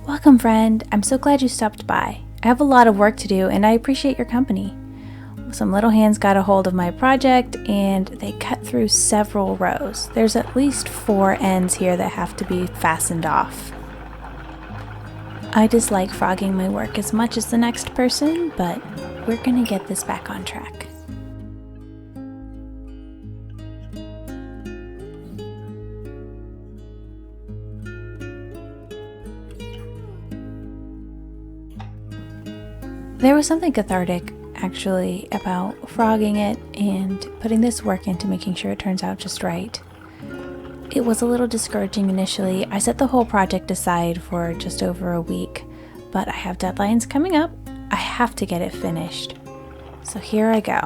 Welcome, friend. I'm so glad you stopped by. I have a lot of work to do and I appreciate your company. Some little hands got a hold of my project and they cut through several rows. There's at least 4 ends here that have to be fastened off. I dislike frogging my work as much as the next person, but we're gonna get this back on track. There was something cathartic, actually, about frogging it and putting this work into making sure it turns out just right. It was a little discouraging initially. I set the whole project aside for just over a week, but I have deadlines coming up. I have to get it finished. So here I go.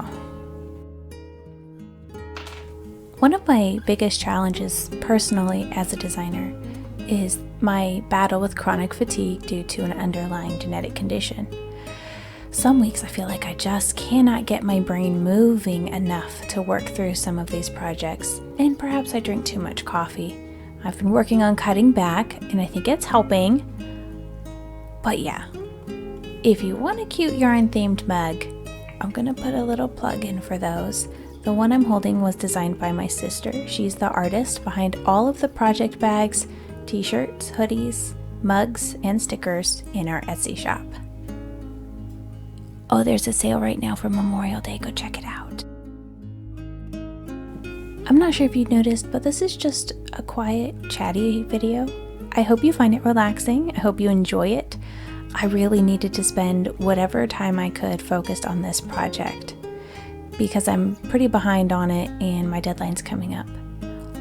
One of my biggest challenges personally as a designer is my battle with chronic fatigue due to an underlying genetic condition. Some weeks I feel like I just cannot get my brain moving enough to work through some of these projects, and perhaps I drink too much coffee. I've been working on cutting back, and I think it's helping. But yeah, if you want a cute yarn-themed mug, I'm gonna put a little plug in for those. The one I'm holding was designed by my sister. She's the artist behind all of the project bags, t-shirts, hoodies, mugs, and stickers in our Etsy shop. Oh, there's a sale right now for Memorial Day. Go check it out. I'm not sure if you noticed, but this is just a quiet, chatty video. I hope you find it relaxing. I hope you enjoy it. I really needed to spend whatever time I could focused on this project because I'm pretty behind on it and my deadline's coming up.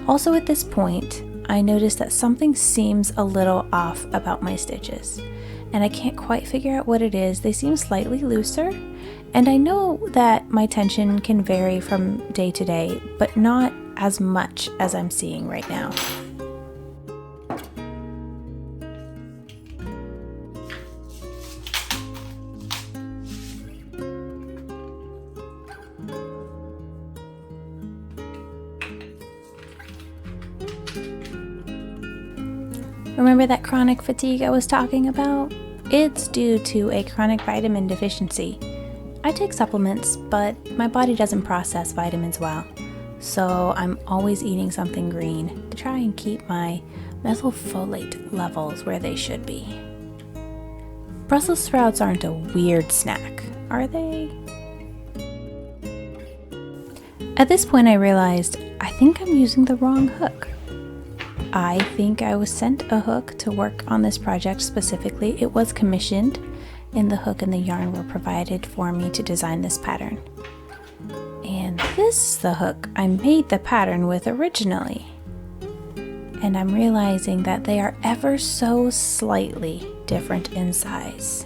Also at this point, I noticed that something seems a little off about my stitches. And I can't quite figure out what it is. They seem slightly looser, and I know that my tension can vary from day to day, but not as much as I'm seeing right now. Remember that chronic fatigue I was talking about? It's due to a chronic vitamin deficiency. I take supplements, but my body doesn't process vitamins well, so I'm always eating something green to try and keep my methylfolate levels where they should be. Brussels sprouts aren't a weird snack, are they? At this point I realized I think I'm using the wrong hook. I think I was sent a hook to work on this project specifically. It was commissioned, and the hook and the yarn were provided for me to design this pattern. And this is the hook I made the pattern with originally. And I'm realizing that they are ever so slightly different in size.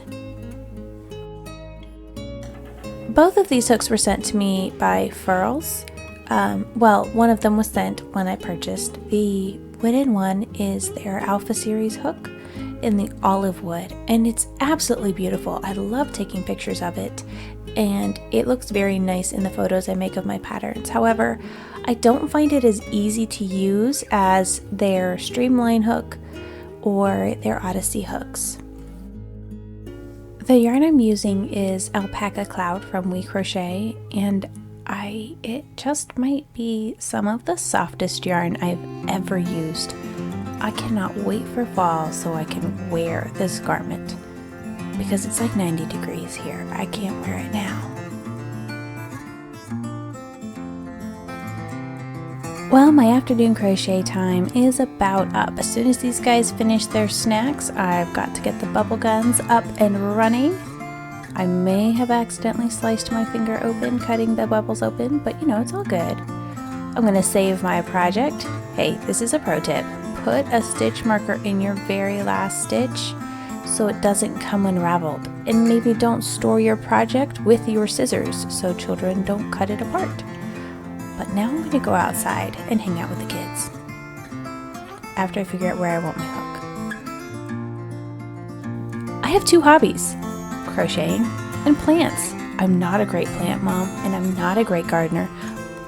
Both of these hooks were sent to me by Furls. One of them was sent when I purchased. The wooden one is their Alpha Series hook in the olive wood, and it's absolutely beautiful. I love taking pictures of it, and it looks very nice in the photos I make of my patterns. However, I don't find it as easy to use as their Streamline hook or their Odyssey hooks. The yarn I'm using is Alpaca Cloud from We Crochet, and it just might be some of the softest yarn I've ever used. I cannot wait for fall so I can wear this garment because it's like 90 degrees here. I can't wear it now. Well, my afternoon crochet time is about up. As soon as these guys finish their snacks, I've got to get the bubble guns up and running. I may have accidentally sliced my finger open, cutting the bubbles open, but you know, it's all good. I'm going to save my project. Hey, this is a pro tip. Put a stitch marker in your very last stitch so it doesn't come unraveled. And maybe don't store your project with your scissors so children don't cut it apart. But now I'm going to go outside and hang out with the kids after I figure out where I want my hook. I have 2 hobbies. Crocheting and plants. I'm not a great plant mom and I'm not a great gardener.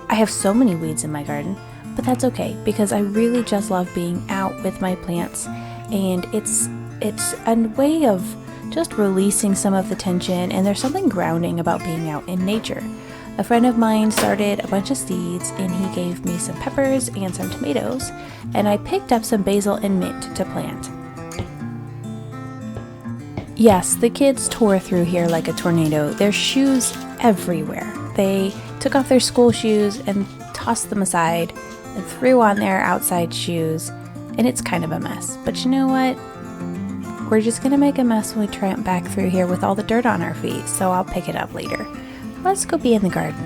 I have so many weeds in my garden, but that's okay because I really just love being out with my plants, and it's It's a way of just releasing some of the tension, and there's something grounding about being out in nature. A friend of mine started a bunch of seeds, and he gave me some peppers and some tomatoes, and I picked up some basil and mint to plant. Yes, the kids tore through here like a tornado. There's shoes everywhere. They took off their school shoes and tossed them aside and threw on their outside shoes, and it's kind of a mess. But you know what? We're just gonna make a mess when we tramp back through here with all the dirt on our feet, so I'll pick it up later. Let's go be in the garden.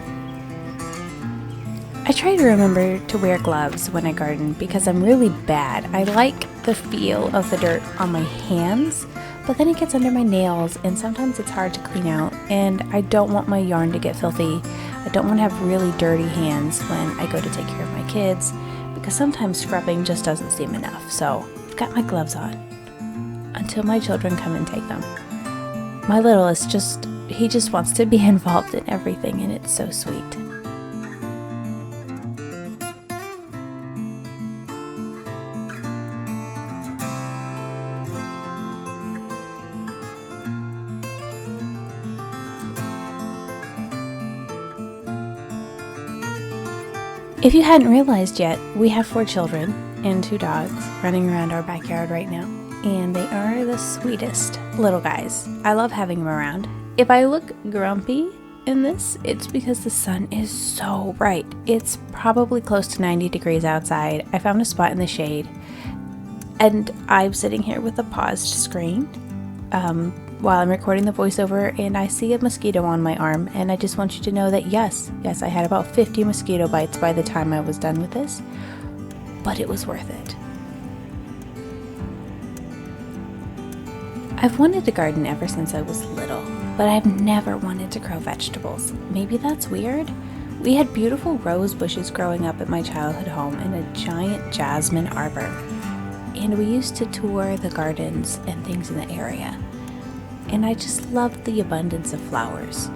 I try to remember to wear gloves when I garden because I'm really bad. I like the feel of the dirt on my hands, but then it gets under my nails and sometimes it's hard to clean out, and I don't want my yarn to get filthy. I don't want to have really dirty hands when I go to take care of my kids because sometimes scrubbing just doesn't seem enough. So I've got my gloves on until my children come and take them. My little is he just wants to be involved in everything, and it's so sweet. If you hadn't realized yet, we have 4 children and 2 dogs running around our backyard right now, and they are the sweetest little guys. I love having them around. If I look grumpy in this, it's because the sun is so bright. It's probably close to 90 degrees outside. I found a spot in the shade, and I'm sitting here with a paused screen while I'm recording the voiceover, and I see a mosquito on my arm, and I just want you to know that yes, I had about 50 mosquito bites by the time I was done with this, but it was worth it. I've wanted to garden ever since I was little, but I've never wanted to grow vegetables. Maybe that's weird. We had beautiful rose bushes growing up at my childhood home and a giant jasmine arbor, and we used to tour the gardens and things in the area. And I just loved the abundance of flowers.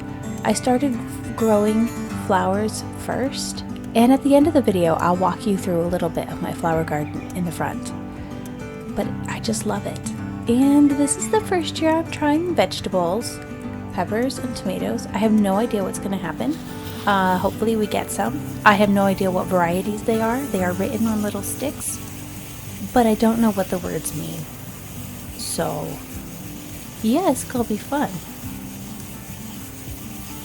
I started growing flowers first, and at the end of the video I'll walk you through a little bit of my flower garden in the front. But I just love it. And this is the first year I'm trying vegetables, peppers and tomatoes. I have no idea what's going to happen. Hopefully we get some. I have no idea what varieties they are. They are written on little sticks, but I don't know what the words mean. So yeah, it's gonna be fun.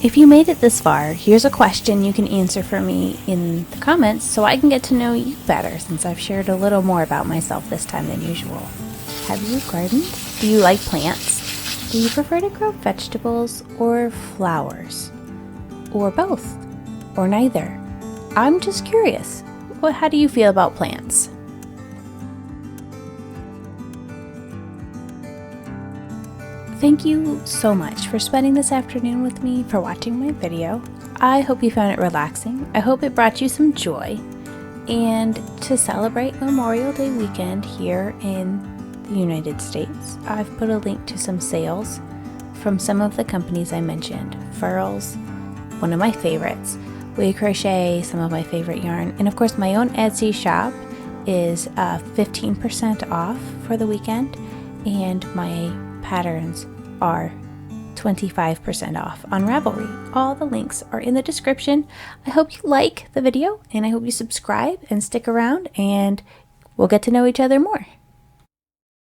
If you made it this far, here's a question you can answer for me in the comments so I can get to know you better, since I've shared a little more about myself this time than usual. Have you gardened? Do you like plants? Do you prefer to grow vegetables or flowers? Or both? Or neither? I'm just curious. How do you feel about plants? Thank you so much for spending this afternoon with me, for watching my video. I hope you found it relaxing. I hope it brought you some joy. And to celebrate Memorial Day weekend here in the United States, I've put a link to some sales from some of the companies I mentioned. Furls, one of my favorites. We Crochet, some of my favorite yarn. And of course my own Etsy shop is 15% off for the weekend. And my patterns are 25% off on Ravelry. All the links are in the description. I hope you like the video, and I hope you subscribe and stick around, and we'll get to know each other more.